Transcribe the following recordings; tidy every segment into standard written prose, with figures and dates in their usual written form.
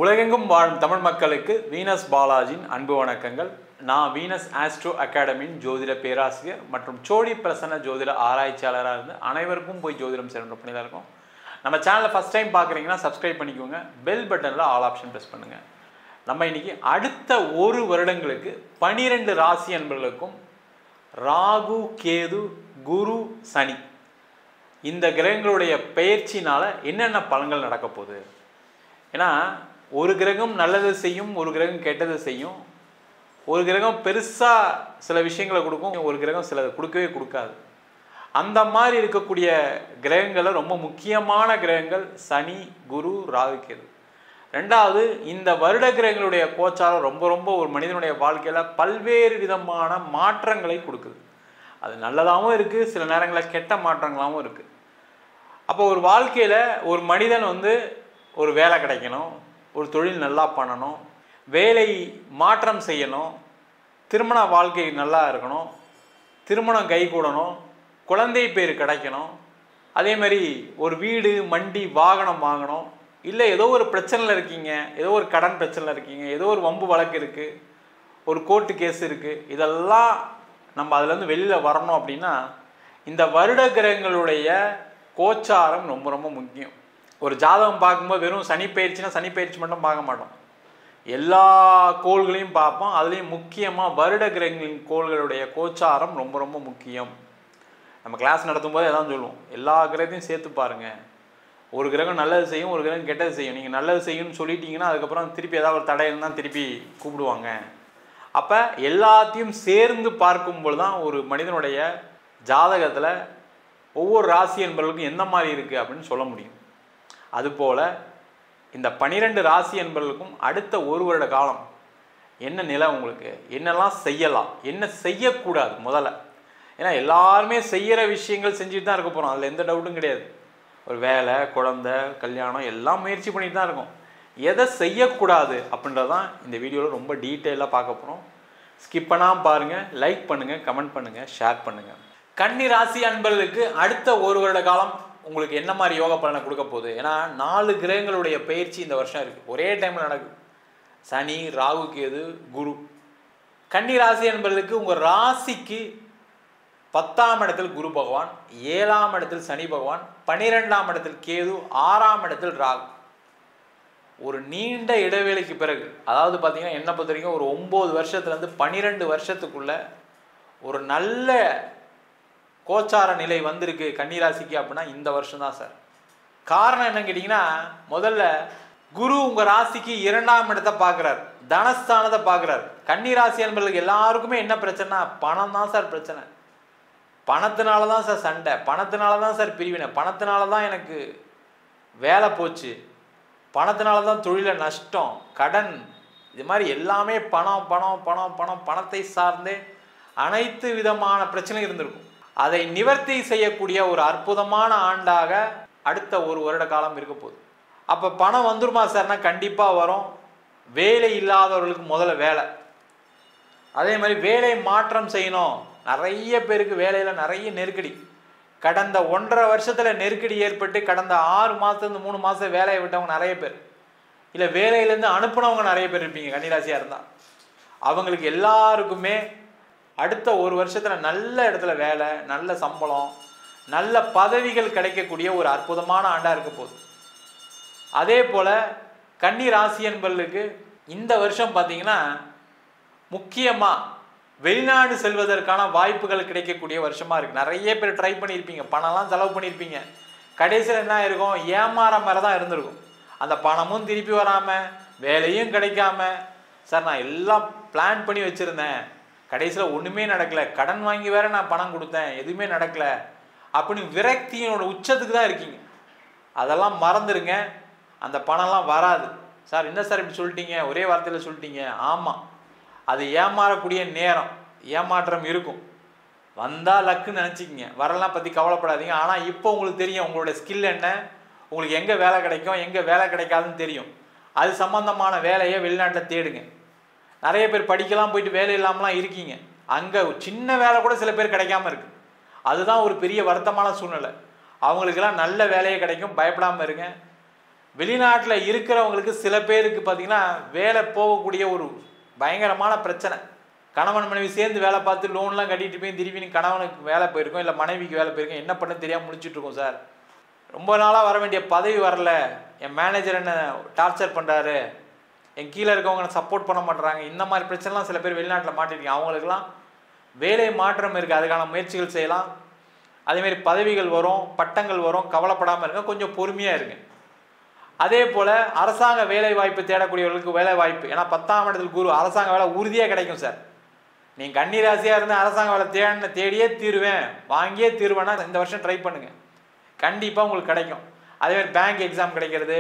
உலகெங்கும் வாழும் தமிழ் மக்களுக்கு வீனஸ் பாலாஜியின் அன்பு வணக்கங்கள். நான் வீனஸ் ஆஸ்ட்ரோ அகாடமியின் ஜோதிட பேராசிரியர் மற்றும் சோழி பிரசன்ன ஜோதிட ஆராய்ச்சியாளராக இருந்து அனைவருக்கும் போய் ஜோதிடம் செய்யணும் பண்ணி தான் இருக்கும். நம்ம சேனலை ஃபஸ்ட் டைம் பார்க்குறீங்கன்னா சப்ஸ்கிரைப் பண்ணிக்கோங்க, பெல் பட்டனில் ஆல் ஆப்ஷன் ப்ரெஸ் பண்ணுங்கள். நம்ம இன்றைக்கி அடுத்த ஒரு வருடங்களுக்கு 12 ராசி அன்பர்களுக்கும் ராகு, கேது, குரு, சனி இந்த கிரகங்களுடைய பெயர்ச்சினால் என்னென்ன பலன்கள் நடக்க போகுது. ஏன்னா ஒரு கிரகம் நல்லது செய்யும், ஒரு கிரகம் கெட்டது செய்யும். ஒரு கிரகம் பெருசாக சில விஷயங்களை கொடுக்கும், ஒரு கிரகம் சிலது கொடுக்கவே கொடுக்காது. அந்த மாதிரி இருக்கக்கூடிய கிரகங்களில் ரொம்ப முக்கியமான கிரகங்கள் சனி, குரு, ராகு, கேது. ரெண்டாவது, இந்த வருட கிரகங்களுடைய கோச்சாரம் ரொம்ப ரொம்ப ஒரு மனிதனுடைய வாழ்க்கையில் பல்வேறு விதமான மாற்றங்களை கொடுக்குது. அது நல்லதாகவும் இருக்குது, சில நேரங்களில் கெட்ட மாற்றங்களாகவும் இருக்குது. அப்போ ஒரு வாழ்க்கையில் ஒரு மனிதன் ஒரு வேலை கிடைக்கணும், ஒரு தொழில் நல்லா பண்ணணும், வேலை மாற்றம் செய்யணும், திருமண வாழ்க்கை நல்லா இருக்கணும், திருமணம் கைகூடணும், குழந்தை பேர் கிடைக்கணும், அதே மாதிரி ஒரு வீடு, மண்டி, வாகனம் வாங்கணும், இல்லை ஏதோ ஒரு பிரச்சனையில் இருக்கீங்க, ஏதோ ஒரு கடன் பிரச்சனையில் இருக்கீங்க, ஏதோ ஒரு வம்பு வழக்கு இருக்குது, ஒரு கோர்ட்டு கேஸ் இருக்குது, இதெல்லாம் நம்ம அதுலேருந்து வெளியில் வரணும் அப்படின்னா இந்த வருட கிரகங்களுடைய கோச்சாரம் ரொம்ப ரொம்ப முக்கியம். ஒரு ஜாதகம் பார்க்கும்போது வெறும் சனி பயிற்சினா சனி பயிற்சி மட்டும் பார்க்க மாட்டோம், எல்லா கோள்களையும் பார்ப்போம். அதுலேயும் முக்கியமாக வருட கிரகங்களின் கோள்களுடைய கோச்சாரம் ரொம்ப ரொம்ப முக்கியம். நம்ம கிளாஸ் நடத்தும் போது எதாவது சொல்லுவோம், எல்லா கிரகத்தையும் சேர்த்து பாருங்கள். ஒரு கிரகம் நல்லது செய்யும், ஒரு கிரகம் கெட்டது செய்யும். நீங்கள் நல்லது செய்யும்னு சொல்லிட்டீங்கன்னா அதுக்கப்புறம் திருப்பி ஏதாவது ஒரு தடை இருந்தால் திருப்பி கூப்பிடுவாங்க. அப்போ எல்லாத்தையும் சேர்ந்து பார்க்கும்போது தான் ஒரு மனிதனுடைய ஜாதகத்தில் ஒவ்வொரு ராசி என்பவர்களுக்கும் எந்த மாதிரி இருக்குது அப்படின்னு சொல்ல முடியும். அதுபோல் இந்த 12 ராசி என்பவர்களுக்கும் அடுத்த ஒரு வருட காலம் என்ன நிலை, உங்களுக்கு என்னெல்லாம் செய்யலாம், என்ன செய்யக்கூடாது முதல்ல. ஏன்னா எல்லாருமே செய்கிற விஷயங்கள் செஞ்சுட்டு தான் இருக்க போகிறோம், அதில் எந்த டவுட்டும் கிடையாது. ஒரு வேலை, குழந்தை, கல்யாணம் எல்லாம் முயற்சி பண்ணிட்டு தான் இருக்கும். எதை செய்யக்கூடாது அப்படின்றதான் இந்த வீடியோவில் ரொம்ப டீட்டெயிலாக பார்க்க போகிறோம். ஸ்கிப் பண்ணாமல் பாருங்கள், லைக் பண்ணுங்கள், கமெண்ட் பண்ணுங்கள், ஷேர் பண்ணுங்கள். கன்னி ராசி அன்பர்களுக்கு அடுத்த ஒரு வருட காலம் உங்களுக்கு என்ன மாதிரி யோக பலனை கொடுக்க போகுது. ஏன்னா 4 கிரகங்களுடைய பயிற்சி இந்த வருஷம் இருக்குது, ஒரே டைமில் நடக்குது. சனி, ராகு, கேது, குரு. கன்னி ராசி அன்பர்களுக்கு உங்கள் ராசிக்கு 10ஆம் இடத்தில் குரு பகவான், 7ஆம் இடத்தில் சனி பகவான், 12ஆம் இடத்தில் கேது, 6ஆம் இடத்தில் ராகு. ஒரு நீண்ட இடைவேளைக்கு பிறகு, அதாவது பார்த்தீங்கன்னா என்ன பொறுத்த வரைக்கும் ஒரு 9 வருஷத்துலேருந்து 12 வருஷத்துக்குள்ள ஒரு நல்ல கோச்சார நிலை வந்திருக்கு கன்னிராசிக்கு அப்படின்னா இந்த வருஷம் தான் சார். காரணம் என்னன்னு கேட்டிங்கன்னா, முதல்ல குரு உங்கள் ராசிக்கு 2ஆம் இடத்தை பார்க்குறார், தனஸ்தானத்தை பார்க்குறார். கன்னிராசி என்பவர்களுக்கு எல்லாருக்குமே என்ன பிரச்சனைனா பணம் தான் சார் பிரச்சனை. பணத்தினால தான் சார் சண்டை, பணத்தினால தான் சார் பிரிவினை, பணத்தினால தான் எனக்கு வேலை போச்சு, பணத்தினால தான் தொழில நஷ்டம், கடன், இது மாதிரி எல்லாமே பணம் பணம் பணம் பணம் பணத்தை சார்ந்தே அனைத்து விதமான பிரச்சனைகள் இருந்திருக்கும். அதை நிவர்த்தி செய்யக்கூடிய ஒரு அற்புதமான ஆண்டாக அடுத்த ஒரு வருட காலம் இருக்க போகுது. அப்போ பணம் வந்துருமா சார்னா கண்டிப்பாக வரும். வேலை இல்லாதவர்களுக்கு முதல்ல வேலை, அதே மாதிரி வேலை மாற்றம் செய்யணும். நிறைய பேருக்கு வேலையில் நிறைய நெருக்கடி, கடந்த 1.5 வருஷத்தில் நெருக்கடி ஏற்பட்டு கடந்த 6 மாதத்துலேருந்து 3 மாதம் வேலையை விட்டவங்க நிறைய பேர், இல்லை வேலையிலேருந்து அனுப்புனவங்க நிறைய பேர் இருப்பீங்க கன்னிராசியாக இருந்தால். அவங்களுக்கு எல்லாருக்குமே அடுத்த ஒரு வருஷத்தில் நல்ல இடத்துல வேலை, நல்ல சம்பளம், நல்ல பதவிகள் கிடைக்கக்கூடிய ஒரு அற்புதமான ஆண்டாக இருக்க போகுது. அதே போல் கன்னி ராசி என்பவர்களுக்கு இந்த வருஷம் பார்த்தீங்கன்னா முக்கியமாக வெளிநாடு செல்வதற்கான வாய்ப்புகள் கிடைக்கக்கூடிய வருஷமாக இருக்குது. நிறைய பேர் ட்ரை பண்ணியிருப்பீங்க, பணம்லாம் செலவு பண்ணியிருப்பீங்க, கடைசியில் என்ன இருக்கும், ஏமாற மாதிரி தான் இருந்திருக்கும். அந்த பணமும் திருப்பி வராமல், வேலையும் கிடைக்காம, சார் நான் எல்லாம் பிளான் பண்ணி வச்சுருந்தேன், கடைசியில் ஒன்றுமே நடக்கலை, கடன் வாங்கி வேற நான் பணம் கொடுத்தேன், எதுவுமே நடக்கலை அப்படின்னு விரக்தியோட உச்சத்துக்கு தான் இருக்கீங்க. அதெல்லாம் மறந்துடுங்க, அந்த பணம்லாம் வராது. சார் என்ன சார் இப்படி சொல்லிட்டீங்க, ஒரே வார்த்தையில் சொல்லிட்டீங்க. ஆமாம், அது ஏமாறக்கூடிய நேரம், ஏமாற்றம் இருக்கும். வந்தால் லக்குன்னு நினச்சிக்கிங்க, வரலாம் பற்றி கவலைப்படாதீங்க. ஆனால் இப்போ உங்களுக்கு தெரியும் உங்களோட ஸ்கில் என்ன, உங்களுக்கு எங்கே வேலை கிடைக்கும், எங்கே வேலை கிடைக்காதுன்னு தெரியும். அது சம்மந்தமான வேலையை வெளிநாட்டில் தேடுங்க. நிறைய பேர் படிக்கலாம் போயிட்டு வேலை இல்லாமலாம் இருக்கீங்க, அங்கே சின்ன வேலை கூட சில பேர் கிடைக்காம இருக்கு. அதுதான் ஒரு பெரிய வருத்தமான சூழ்நிலை. அவங்களுக்கெல்லாம் நல்ல வேலையே கிடைக்கும், பயப்படாமல் இருங்க. வெளிநாட்டில் இருக்கிறவங்களுக்கு சில பேருக்கு பார்த்திங்கன்னா வேலை போகக்கூடிய ஒரு பயங்கரமான பிரச்சனை. கணவன் மனைவி சேர்ந்து வேலை பார்த்து லோன்லாம் கட்டிட்டு போய் திருப்பி கணவனுக்கு வேலை போயிருக்கோம், இல்லை மனைவிக்கு வேலை போயிருக்கோம், என்ன பண்ண தெரியாமல் முடிச்சுட்ருக்கோம் சார். ரொம்ப நாளாக வர வேண்டிய பதவி வரல, என் மேனேஜர் என்ன டார்ச்சர் பண்ணுறாரு, என் கீழே இருக்கவங்க சப்போர்ட் பண்ண மாட்டுறாங்க. இந்த மாதிரி பிரச்சனைலாம் சில பேர் வெளிநாட்டில் மாட்டிருக்கீங்க. அவங்களுக்கெல்லாம் வேலை மாற்றம் இருக்குது, அதுக்கான முயற்சிகள் செய்யலாம். அதேமாரி பதவிகள் வரும், பட்டங்கள் வரும், கவலைப்படாமல் இருங்க, கொஞ்சம் பொறுமையாக இருங்க. அதே போல் அரசாங்க வேலை வாய்ப்பு தேடக்கூடியவர்களுக்கு வேலை வாய்ப்பு, ஏன்னா 10ஆம் இடத்தில் குரு, அரசாங்க வேலை உறுதியாக கிடைக்கும் சார். நீங்கள் கன்னி ராசியாக இருந்து அரசாங்க வேலை தேடியே தீருவேன், வாங்கியே தீருவேன்னா இந்த வருஷம் ட்ரை பண்ணுங்கள், கண்டிப்பாக உங்களுக்கு கிடைக்கும். அதேமாதிரி பேங்க் எக்ஸாம் கிடைக்கிறது,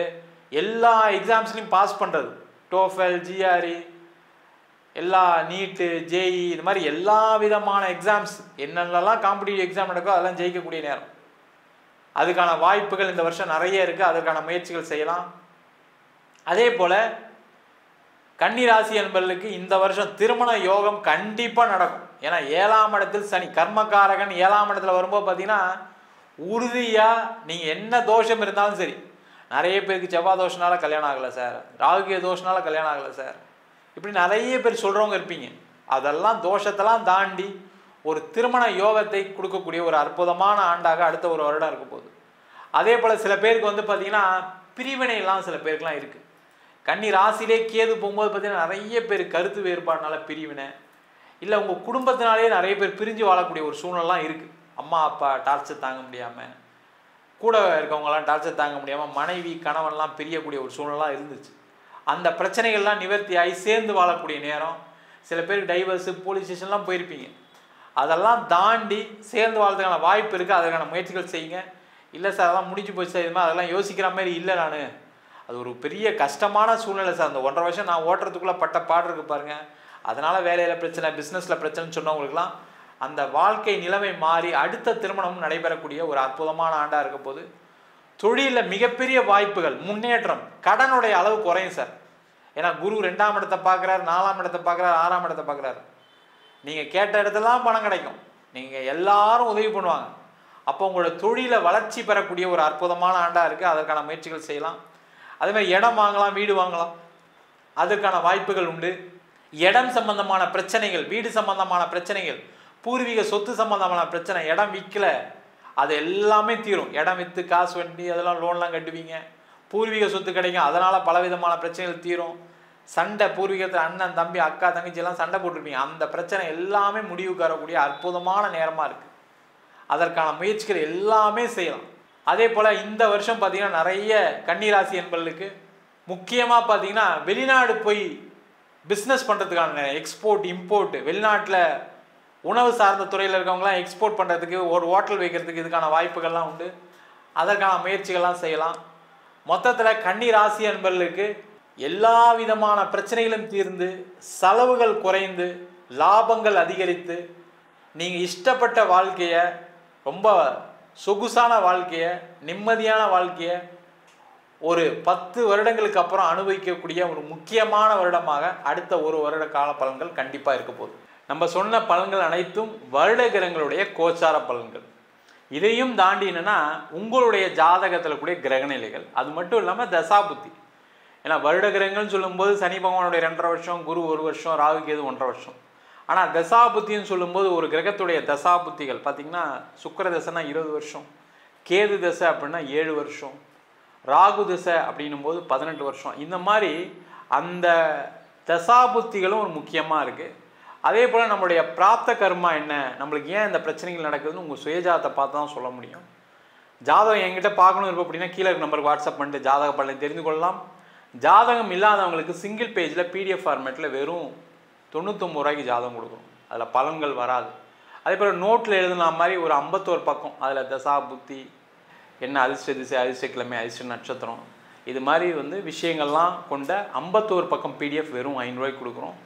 எல்லா எக்ஸாம்ஸ்லையும் பாஸ் பண்ணுறது, டோஃபெல், ஜிஆர்இ, எல்லா நீட்டு, ஜேஇ, இது மாதிரி எல்லா விதமான எக்ஸாம்ஸ் என்னென்னலாம் காம்படிட்டிவ் எக்ஸாம் நடக்கோ அதெல்லாம் ஜெயிக்கக்கூடிய நேரம். அதுக்கான வாய்ப்புகள் இந்த வருஷம் நிறைய இருக்குது, அதற்கான முயற்சிகள் செய்யலாம். அதே போல் கன்னி ராசி என்பவர்களுக்கு இந்த வருஷம் திருமண யோகம் கண்டிப்பாக நடக்கும். ஏன்னா 7ஆம் இடத்தில் சனி கர்மகாரகன் 7ஆம் இடத்துல வரும்போது பார்த்தீங்கன்னா உறுதியாக நீங்கள் என்ன தோஷம் இருந்தாலும் சரி, நிறைய பேருக்கு செவ்வாய் தோஷனால கல்யாணம் ஆகலை சார், ராகுகே தோஷனால கல்யாணம் ஆகலை சார், இப்படி நிறைய பேர் சொல்கிறவங்க இருப்பீங்க. அதெல்லாம் தோஷத்தெல்லாம் தாண்டி ஒரு திருமண யோகத்தை கொடுக்கக்கூடிய ஒரு அற்புதமான ஆண்டாக அடுத்த ஒரு வருடம் இருக்க போகுது. அதே போல் சில பேருக்கு வந்து பார்த்திங்கன்னா பிரிவினைலாம் சில பேருக்குலாம் இருக்குது. கன்னி ராசியிலே கேது போகும்போது பார்த்திங்கன்னா நிறைய பேர் கருத்து வேறுபாடுனால பிரிவினை, இல்லை உங்கள் குடும்பத்தினாலே நிறைய பேர் பிரிஞ்சு வாழக்கூடிய ஒரு சூழ்நிலாம் இருக்குது. அம்மா அப்பா டார்ச்சர் தாங்க முடியாமல், கூட இருக்கவங்களாம் டார்ச்சர் தாங்க முடியாமல் மனைவி கணவன்லாம் பிரியக்கூடிய ஒரு சூழ்நிலாம் இருந்துச்சு. அந்த பிரச்சனைகள்லாம் நிவர்த்தி ஆகி சேர்ந்து வாழக்கூடிய நேரம். சில பேருக்கு டைவர்ஸு, போலீஸ் ஸ்டேஷன்லாம் போயிருப்பீங்க. அதெல்லாம் தாண்டி சேர்ந்து வாழ்றதுக்கான வாய்ப்பு இருக்குது, அதற்கான முயற்சிகள் செய்யுங்க. இல்லை சார் அதெல்லாம் முடிஞ்சு போச்சு சார், இது மாதிரி அதெல்லாம் யோசிக்கிற மாதிரி இல்லை, நான் அது ஒரு பெரிய கஷ்டமான சூழ்நிலை சார், அந்த 1.5 வருஷம் நான் ஓட்டுறதுக்குள்ளே பட்ட பாடு இருக்குது பாருங்கள், அதனால் வேலையில் பிரச்சனை, பிஸ்னஸில் பிரச்சனைன்னு சொன்னவங்களுக்குலாம் அந்த வாழ்க்கை நிலைமை மாறி அடுத்த திருமணமும் நடைபெறக்கூடிய ஒரு அற்புதமான ஆண்டாக இருக்க போது. தொழிலில் மிகப்பெரிய வாய்ப்புகள், முன்னேற்றம், கடனுடைய அளவு குறையும் சார். ஏன்னா குரு 2ஆம் இடத்தை பார்க்குறாரு, 4ஆம் இடத்தை பார்க்குறாரு, 6ஆம் இடத்தை பார்க்குறாரு. நீங்கள் கேட்ட இடத்துலாம் பணம் கிடைக்கும், நீங்கள் எல்லாரும் உதவி பண்ணுவாங்க. அப்போ உங்களோட தொழிலை வளர்ச்சி பெறக்கூடிய ஒரு அற்புதமான ஆண்டாக இருக்குது, அதற்கான முயற்சிகள் செய்யலாம். அதேமாதிரி இடம் வாங்கலாம், வீடு வாங்கலாம், அதற்கான வாய்ப்புகள் உண்டு. இடம் சம்பந்தமான பிரச்சனைகள், வீடு சம்பந்தமான பிரச்சனைகள், பூர்வீக சொத்து சம்பந்தமான பிரச்சனை, இடம் விற்கல, அது எல்லாமே தீரும். இடம் விற்று காசு வண்டி அதெல்லாம் லோன்லாம் கட்டுவீங்க, பூர்வீக சொத்து கிடைக்கும், அதனால் பலவிதமான பிரச்சனைகள் தீரும். சண்டை, பூர்வீகத்தில் அண்ணன் தம்பி அக்கா தங்கச்சியெல்லாம் சண்டை போட்டிருப்பீங்க, அந்த பிரச்சனை எல்லாமே முடிவுக்கு வரக்கூடிய அற்புதமான நேரமாக இருக்குது. அதற்கான முயற்சிகள் எல்லாமே செய்யலாம். அதே போல் இந்த வருஷம் பார்த்திங்கன்னா நிறைய கன்னிராசி என்பவர்களுக்கு முக்கியமாக பார்த்திங்கன்னா வெளிநாடு போய் பிஸ்னஸ் பண்ணுறதுக்கான எக்ஸ்போர்ட், இம்போர்ட், வெளிநாட்டில் உணவு சார்ந்த துறையில் இருக்கவங்களாம் எக்ஸ்போர்ட் பண்ணுறதுக்கு, ஒரு ஹோட்டல் வைக்கிறதுக்கு இதுக்கான வாய்ப்புகள்லாம் உண்டு, அதற்கான முயற்சிகள்லாம் செய்யலாம். மொத்தத்தில் கன்னி ராசி என்பவர்களுக்கு எல்லா விதமான பிரச்சனைகளும் தீர்ந்து, செலவுகள் குறைந்து, லாபங்கள் அதிகரித்து, நீங்கள் இஷ்டப்பட்ட வாழ்க்கையை, ரொம்ப சொகுசான வாழ்க்கையை, நிம்மதியான வாழ்க்கையை ஒரு 10 வருடங்களுக்கு அப்புறம் அனுபவிக்கக்கூடிய ஒரு முக்கியமான வருடமாக அடுத்த ஒரு வருட கால பலன்கள் கண்டிப்பாக இருக்க போகுது. நம்ம சொன்ன பலன்கள் அனைத்தும் வருட கிரகங்களுடைய கோச்சார பலன்கள். இதையும் தாண்டி என்னென்னா உங்களுடைய ஜாதகத்தில் கூடிய கிரகநிலைகள், அது மட்டும் இல்லாமல் தசாபுத்தி. ஏன்னா வருட கிரகங்கள்னு சொல்லும்போது சனி பகவானுடைய 2.5 வருஷம், குரு 1 வருஷம், ராகு கேது 1.5 வருஷம். ஆனால் தசாபுத்தின்னு சொல்லும்போது ஒரு கிரகத்துடைய தசாபுத்திகள் பார்த்திங்கன்னா சுக்கிர தசைனா 20 வருஷம், கேது தசை அப்படின்னா 7 வருஷம், ராகு தசை அப்படின்னும் போது 18 வருஷம். இந்த மாதிரி அந்த தசாபுத்திகளும் ஒரு முக்கியமாக இருக்குது. அதே போல் நம்மளுடைய பிராப்த கர்மா என்ன, நம்மளுக்கு ஏன் இந்த பிரச்சனைகள் நடக்குதுன்னு உங்கள் சுயஜாதத்தை பார்த்து தான் சொல்ல முடியும். ஜாதகம் என்கிட்ட பார்க்கணும் இருக்கும் அப்படின்னா கீழே நம்பருக்கு வாட்ஸ்அப் பண்ணிட்டு ஜாதக பலனை தெரிந்து கொள்ளலாம். ஜாதகம் இல்லாதவங்களுக்கு சிங்கிள் பேஜில் பிடிஎஃப் ஃபார்மேட்டில் வெறும் 99 ரூபாய்க்கு ஜாதகம் கொடுக்குறோம், அதில் பலன்கள் வராது. அதே போல் நோட்டில் எழுதுன மாதிரி ஒரு 51 பக்கம், அதில் தசா புத்தி என்ன, அதிர்ஷ்ட திசை, அதிர்ஷ்ட கிழமை, அதிர்ஷ்ட நட்சத்திரம், இது மாதிரி விஷயங்கள்லாம் கொண்ட 51 பக்கம் பிடிஎஃப் வெறும் 5 ரூபாய்க்கு கொடுக்குறோம்.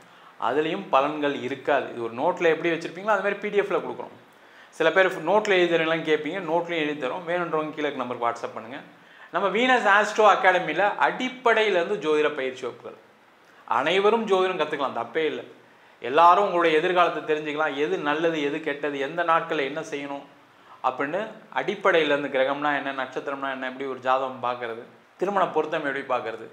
அதுலேயும் பலன்கள் இருக்காது. இது ஒரு நோட்டில் எப்படி வச்சுருப்பீங்களோ அது மாதிரி பிடிஎஃப்பில் கொடுக்குறோம். சில பேர் நோட்டில் எழுதுறவங்களாம் கேட்பீங்க, நோட்லேயும் எழுதி தரோம். வேணுன்றவங்க கீழே நம்பருக்கு வாட்ஸ்அப் பண்ணுங்கள். நம்ம வீனஸ் ஆஸ்ட்ரோ அகாடமியில் அடிப்படையிலேருந்து ஜோதிட பயிற்சி வகுப்புகள், அனைவரும் ஜோதிடம் கற்றுக்கலாம், தப்பே இல்லை. எல்லாரும் உங்களுடைய எதிர்காலத்தை தெரிஞ்சுக்கலாம், எது நல்லது எது கெட்டது, எந்த நாட்களில் என்ன செய்யணும் அப்படின்னு அடிப்படையிலேருந்து, கிரகம்னா என்ன, நட்சத்திரம்னா என்ன, எப்படி ஒரு ஜாதகம் பார்க்குறது, திருமண பொருத்தம் எப்படி பார்க்கறது,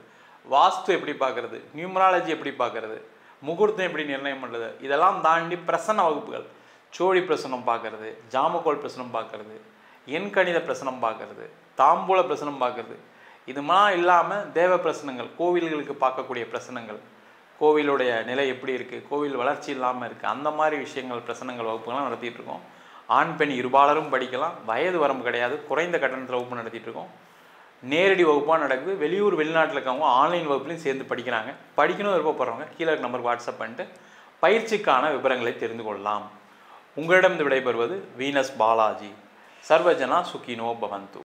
வாஸ்து எப்படி பார்க்கறது, நியூமராலஜி எப்படி பார்க்கறது, முகூர்த்தம் எப்படி நிர்ணயம் பண்ணுறது, இதெல்லாம் தாண்டி பிரசன்ன வகுப்புகள், சோழி பிரசனம் பார்க்கறது, ஜாமக்கோள் பிரசனம் பார்க்கறது, எண்கணித பிரசனம் பார்க்கறது, தாம்பூல பிரசனம் பார்க்கறது, இதுமாதிரி இல்லாமல் தேவ பிரசனங்கள், கோவில்களுக்கு பார்க்கக்கூடிய பிரசனங்கள், கோவிலுடைய நிலை எப்படி இருக்குது, கோவில் வளர்ச்சி இல்லாமல் இருக்குது, அந்த மாதிரி விஷயங்கள் பிரசனங்கள் வகுப்புகள்லாம் நடத்திட்டு இருக்கோம். ஆண் பெண் இருபாலரும் படிக்கலாம், வயது வரம்பு கிடையாது, குறைந்த கட்டணத்தில் வகுப்பு நடத்திட்டு இருக்கோம். நேரடி வகுப்பாக நடக்குது. வெளியூர் வெளிநாட்டில் இருக்கவங்க ஆன்லைன் வகுப்புலையும் சேர்ந்து படிக்கிறாங்க. படிக்கணும் விருப்பப்படுறவங்க கீழே இருக்க நம்பருக்கு வாட்ஸ்அப் பண்ணிட்டு பயிற்சிக்கான விவரங்களை தெரிந்து கொள்ளலாம். உங்களிடம் விடைபெறுவது வீனஸ் பாலாஜி. சர்வஜனா சுகினோ பவந்து.